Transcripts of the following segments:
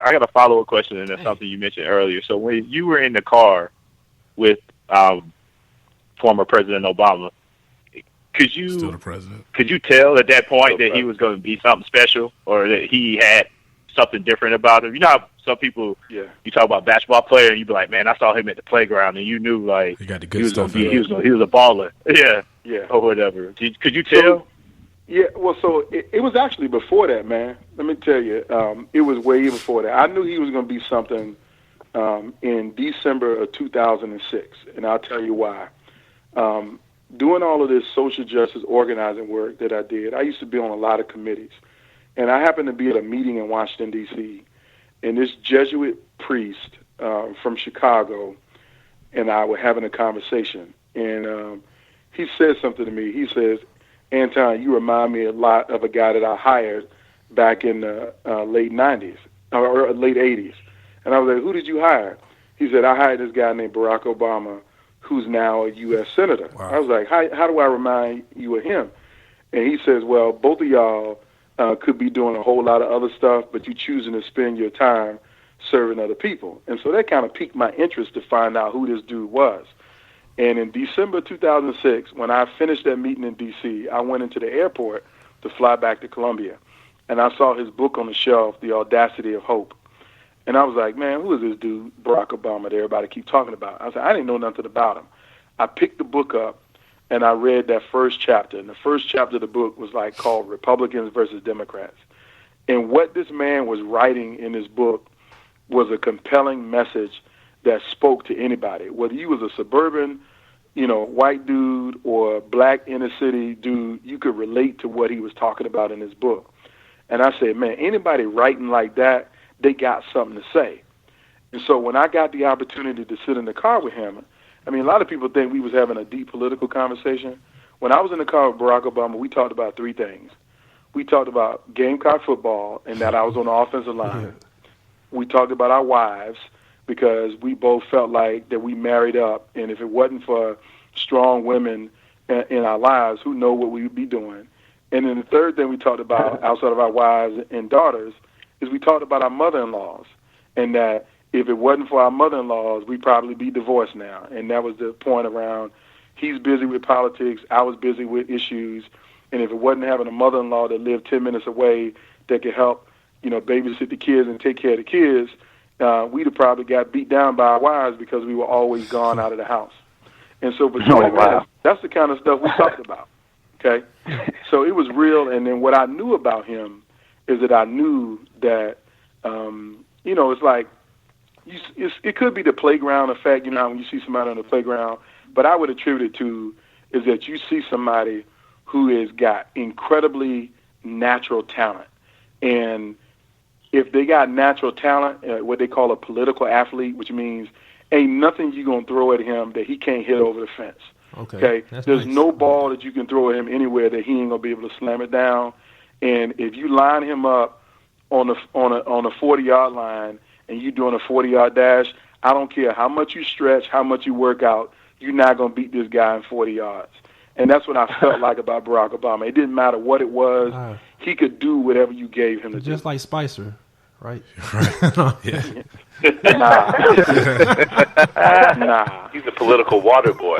I got a follow-up question, and that's something you mentioned earlier. So when you were in the car with former President Obama, could Still the president. Could you tell at that point that he was going to be something special, or that he had something different about him? You know how some people, you talk about basketball player, and you be like, man, I saw him at the playground, and you knew like he got the good stuff. He was a baller, or whatever. Could you tell? So it was actually before that, man. Let me tell you, it was way before that. I knew he was going to be something in December of 2006, and I'll tell you why. Doing all of this social justice organizing work that I did, I used to be on a lot of committees. And I happened to be at a meeting in Washington, D.C., and this Jesuit priest from Chicago and I were having a conversation. And he said something to me. He says, Anton, you remind me a lot of a guy that I hired back in the late 90s or late 80s. And I was like, who did you hire? He said, I hired this guy named Barack Obama, who's now a U.S. Senator. Wow. I was like, how do I remind you of him? And he says, well, both of y'all could be doing a whole lot of other stuff, but you're choosing to spend your time serving other people. And so that kind of piqued my interest to find out who this dude was. And in December 2006, when I finished that meeting in D.C., I went into the airport to fly back to Columbia. And I saw his book on the shelf, The Audacity of Hope. And I was like, man, who is this dude, Barack Obama, that everybody keep talking about? I said, I didn't know nothing about him. I picked the book up, and I read that first chapter. And the first chapter of the book was called Republicans versus Democrats. And what this man was writing in his book was a compelling message that spoke to anybody, whether you was a suburban, white dude or black inner city dude, you could relate to what he was talking about in his book. And I said, man, anybody writing like that, they got something to say. And so when I got the opportunity to sit in the car with him, I mean, a lot of people think we was having a deep political conversation. When I was in the car with Barack Obama, we talked about three things. We talked about Gamecock football and that I was on the offensive line. We talked about our wives because we both felt like that we married up, and if it wasn't for strong women in our lives, who know what we would be doing. And then the third thing we talked about outside of our wives and daughters is we talked about our mother-in-laws, and that if it wasn't for our mother-in-laws, we'd probably be divorced now. And that was the point around he's busy with politics, I was busy with issues, and if it wasn't having a mother-in-law that lived 10 minutes away that could help, babysit the kids and take care of the kids, we'd have probably got beat down by our wives because we were always gone out of the house. And so between that's the kind of stuff we talked about, okay? So it was real, and then what I knew about him is that I knew that, it's like, it could be the playground effect, when you see somebody on the playground, but I would attribute it to is that you see somebody who has got incredibly natural talent. And if they got natural talent, what they call a political athlete, which means ain't nothing you going to throw at him that he can't hit over the fence. Okay? There's no ball that you can throw at him anywhere that he ain't going to be able to slam it down. And if you line him up on a 40-yard line and you doing a 40-yard dash, I don't care how much you stretch, how much you work out, you're not going to beat this guy in 40 yards. And that's what I felt like about Barack Obama. It didn't matter what it was. He could do whatever you gave him to do. Just like Spicer, right? Yeah. Nah. He's a political water boy.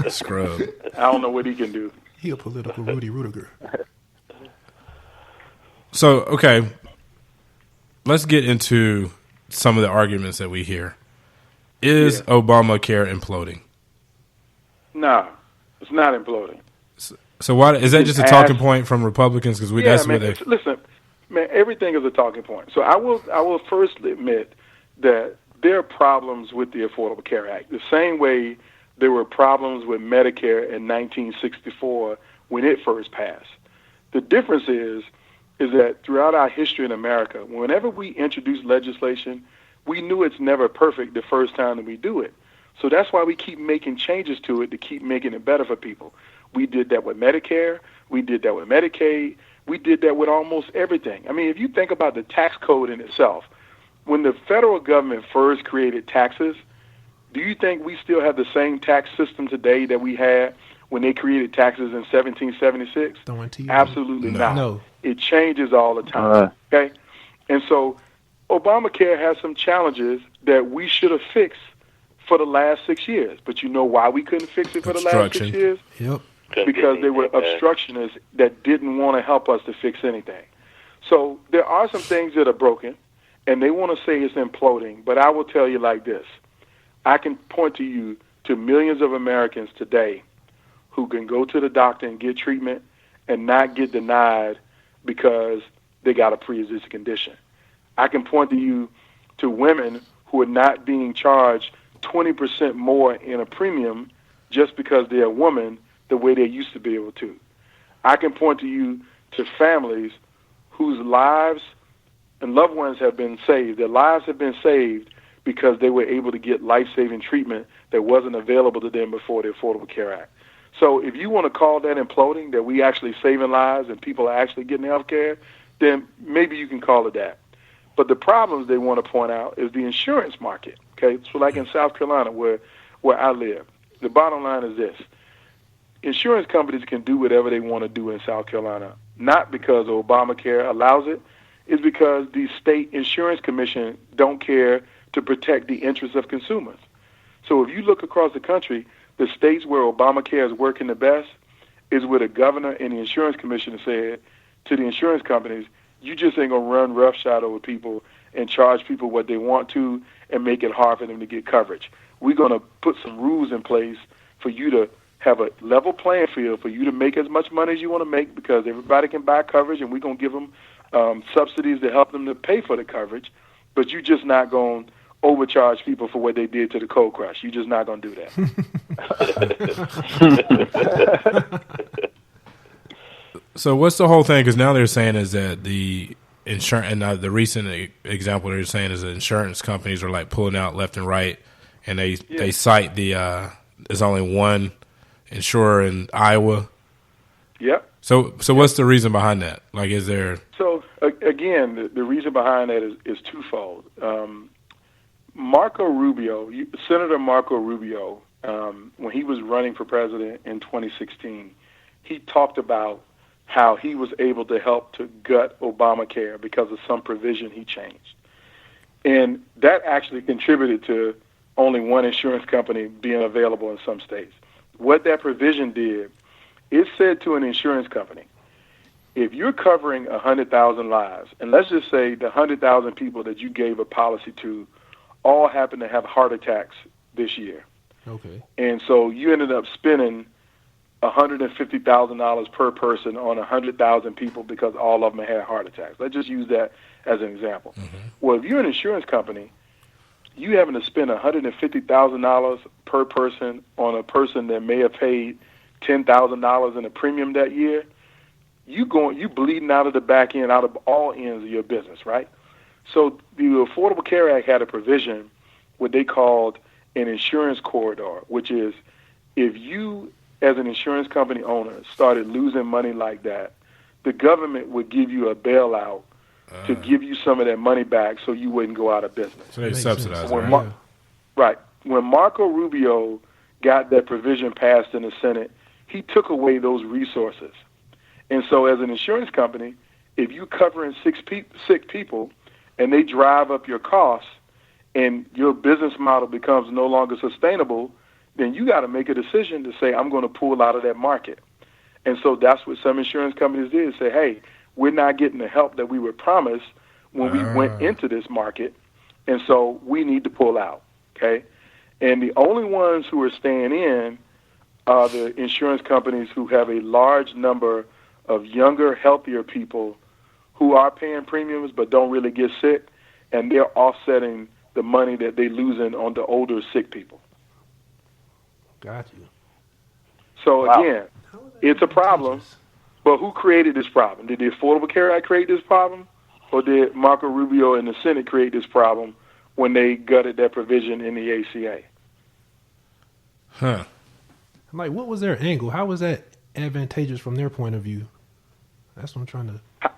Scrub. I don't know what he can do. He a political Rudy Rudiger. So, okay, let's get into some of the arguments that we hear. Is Obamacare imploding? No, it's not imploding. So why is that just a talking point from Republicans? Because that's what they listen, man. Everything is a talking point. So I will first admit that there are problems with the Affordable Care Act. The same way there were problems with Medicare in 1964 when it first passed. The difference is that throughout our history in America, whenever we introduce legislation, we knew it's never perfect the first time that we do it. So that's why we keep making changes to it to keep making it better for people. We did that with Medicare. We did that with Medicaid. We did that with almost everything. I mean, if you think about the tax code in itself, when the federal government first created taxes, do you think we still have the same tax system today that we had when they created taxes in 1776? Absolutely not. No. It changes all the time. Okay? And so Obamacare has some challenges that we should have fixed for the last 6 years. But you know why we couldn't fix it for the last 6 years? Yep. Because they were obstructionists that didn't want to help us to fix anything. So there are some things that are broken, and they want to say it's imploding. But I will tell you like this. I can point to you to millions of Americans today who can go to the doctor and get treatment and not get denied because they got a pre-existing condition. I can point to you to women who are not being charged 20% more in a premium just because they're a woman the way they used to be able to. I can point to you to families whose lives and loved ones have been saved. Their lives have been saved because they were able to get life-saving treatment that wasn't available to them before the Affordable Care Act. So if you want to call that imploding, that we actually saving lives and people are actually getting health care, then maybe you can call it that. But the problems they want to point out is the insurance market. Okay, so like in South Carolina where I live, the bottom line is this. Insurance companies can do whatever they want to do in South Carolina, not because Obamacare allows it, it's because the state insurance commission don't care to protect the interests of consumers. So if you look across the country, the states where Obamacare is working the best is where the governor and the insurance commissioner said to the insurance companies, you just ain't going to run roughshod over people and charge people what they want to and make it hard for them to get coverage. We're going to put some rules in place for you to have a level playing field, for you to make as much money as you want to make because everybody can buy coverage, and we're going to give them subsidies to help them to pay for the coverage, but you're just not going to overcharge people for what they did to the Cold Crush. You're just not going to do that. So what's the whole thing? Because now they're saying is that the insurance, and the recent example they're saying is that insurance companies are like pulling out left and right, and they cite there's only one insurer in Iowa. Yep. So what's the reason behind that? Like, is there? So again, the reason behind that is twofold. Senator Marco Rubio, when he was running for president in 2016, he talked about how he was able to help to gut Obamacare because of some provision he changed. And that actually contributed to only one insurance company being available in some states. What that provision did, it said to an insurance company, if you're covering 100,000 lives, and let's just say the 100,000 people that you gave a policy to all happen to have heart attacks this year. Okay. And so you ended up spending $150,000 per person on 100,000 people because all of them had heart attacks. Let's just use that as an example. Mm-hmm. Well, if you're an insurance company, you having to spend $150,000 per person on a person that may have paid $10,000 in a premium that year, you bleeding out of the back end, out of all ends of your business, right? So the Affordable Care Act had a provision, what they called an insurance corridor, which is if you, as an insurance company owner, started losing money like that, the government would give you a bailout to give you some of that money back so you wouldn't go out of business. So they subsidize it, right? Right. When Marco Rubio got that provision passed in the Senate, he took away those resources. And so as an insurance company, if you're covering sick people and they drive up your costs and your business model becomes no longer sustainable, then you got to make a decision to say, I'm going to pull out of that market. And so that's what some insurance companies did, say, hey, we're not getting the help that we were promised when we went into this market, and so we need to pull out, okay? And the only ones who are staying in are the insurance companies who have a large number of younger, healthier people who are paying premiums but don't really get sick, and they're offsetting the money that they're losing on the older, sick people. Got you. So, again, it's a problem, but who created this problem? Did the Affordable Care Act create this problem, or did Marco Rubio and the Senate create this problem when they gutted that provision in the AHCA? Huh. I'm like, what was their angle? How was that advantageous from their point of view? That's what I'm trying to...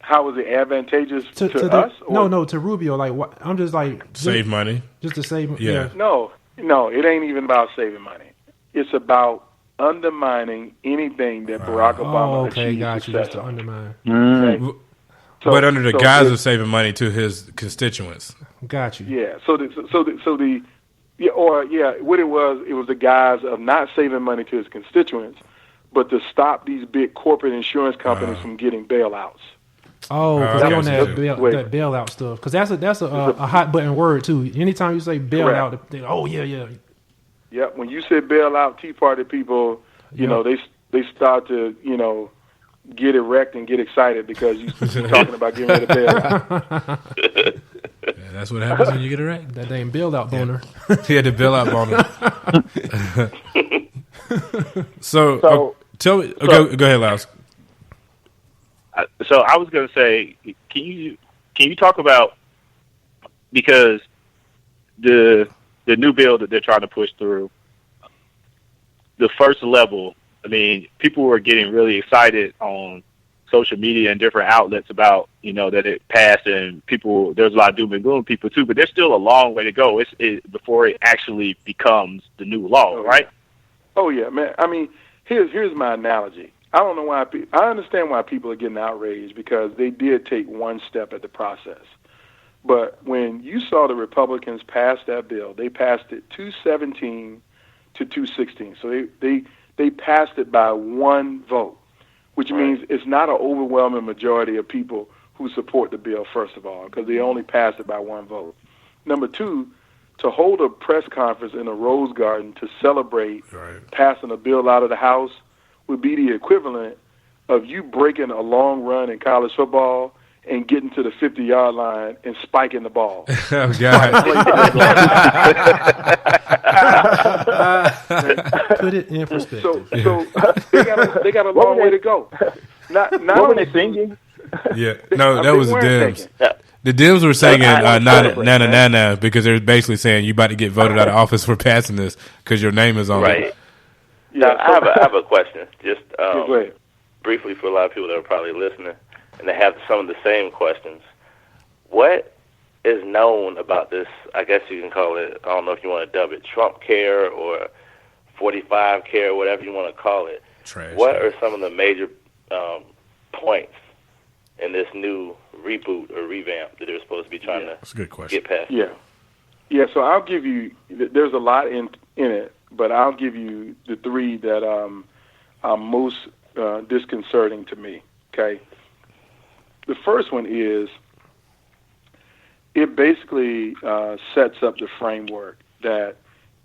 How was it advantageous to us? No, to Rubio. Like, what, I'm just like... Save money. Just to save... Yeah. No, it ain't even about saving money. It's about undermining anything that Barack Obama achieved. Got you. Just to undermine. Okay? But under the guise of saving money to his constituents. Got you. Yeah. What it was the guise of not saving money to his constituents, but to stop these big corporate insurance companies from getting bailouts. Oh, because they're on that bailout stuff. Because that's a hot button word too. Anytime you say bailout, they Yep. When you say bailout, Tea Party people, you know, they start to, you know, get erect and get excited because you're talking about getting rid of bailout. Yeah, that's what happens when you get erect. That dang bailout boner. Yeah, the bailout boner. So tell me. Go ahead, Lars. So I was going to say, can you talk about, because the new bill that they're trying to push through, the first level, I mean, people were getting really excited on social media and different outlets about, you know, that it passed, and there's a lot of doom and gloom people too, but there's still a long way to go before it actually becomes the new law, right? Oh yeah, man. I mean, here's my analogy. I don't know why I understand why people are getting outraged, because they did take one step at the process. But when you saw the Republicans pass that bill, they passed it 217 to 216. So they passed it by one vote, which means it's not an overwhelming majority of people who support the bill, first of all, because they only passed it by one vote. Number two, to hold a press conference in a Rose Garden to celebrate passing a bill out of the House would be the equivalent of you breaking a long run in college football and getting to the 50-yard line and spiking the ball. Oh, God. Put it in perspective. So they got a long way to go. Not what were they singing? Yeah, no, that was the Dems. The Dems were singing "na-na-na-na" because they're basically saying you about to get voted out of office for passing this because your name is on it. Yeah, I have a question, just go ahead. Briefly, for a lot of people that are probably listening, and they have some of the same questions. What is known about this? I guess you can call it, I don't know if you want to dub it Trumpcare or 45Care, whatever you want to call it. Trash. What are some of the major points in this new reboot or revamp that they're supposed to be trying to get past? Yeah. So I'll give you. There's a lot in it, but I'll give you the three that are most disconcerting to me. Okay. The first one is it basically sets up the framework that,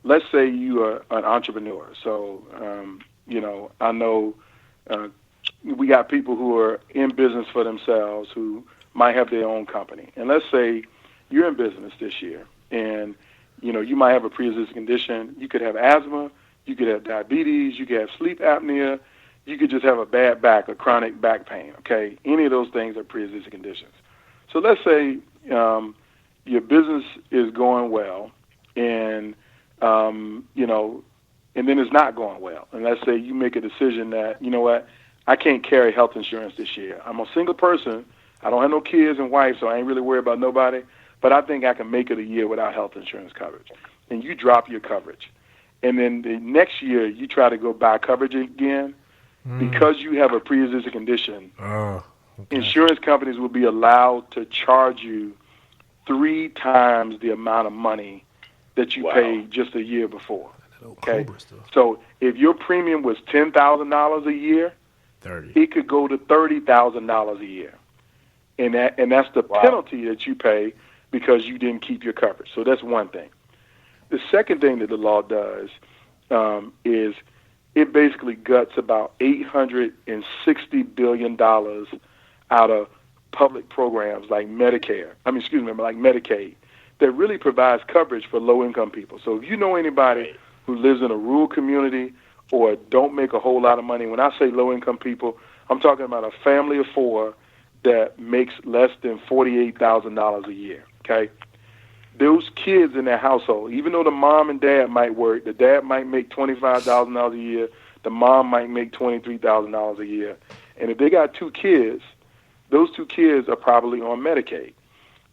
let's say you are an entrepreneur. So, I know we got people who are in business for themselves who might have their own company. And let's say you're in business this year and, you might have a pre-existing condition. You could have asthma. You could have diabetes. You could have sleep apnea. You could just have a bad back or chronic back pain, okay? Any of those things are pre-existing conditions. So let's say your business is going well and, and then it's not going well. And let's say you make a decision that, you know what, I can't carry health insurance this year. I'm a single person. I don't have no kids and wife, so I ain't really worried about nobody. But I think I can make it a year without health insurance coverage. And you drop your coverage. And then the next year you try to go buy coverage again. Because you have a pre-existing condition, insurance companies will be allowed to charge you 3 times the amount of money that you paid just a year before. Okay, so if your premium was $10,000 a year, it could go to $30,000 a year, and that's the penalty that you pay because you didn't keep your coverage. So that's one thing. The second thing that the law does is it basically guts about $860 billion out of public programs like Medicaid, that really provides coverage for low-income people. So if you know anybody who lives in a rural community or don't make a whole lot of money, when I say low-income people, I'm talking about a family of 4 that makes less than $48,000 a year, okay? Those kids in their household, even though the mom and dad might work, the dad might make $25,000 a year, the mom might make $23,000 a year. And if they got 2 kids, those 2 kids are probably on Medicaid.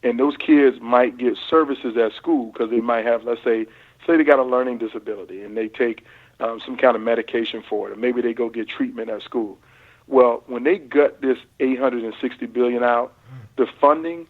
And those kids might get services at school because they might have, let's say they got a learning disability and they take some kind of medication for it, or maybe they go get treatment at school. Well, when they gut this $860 billion out, the funding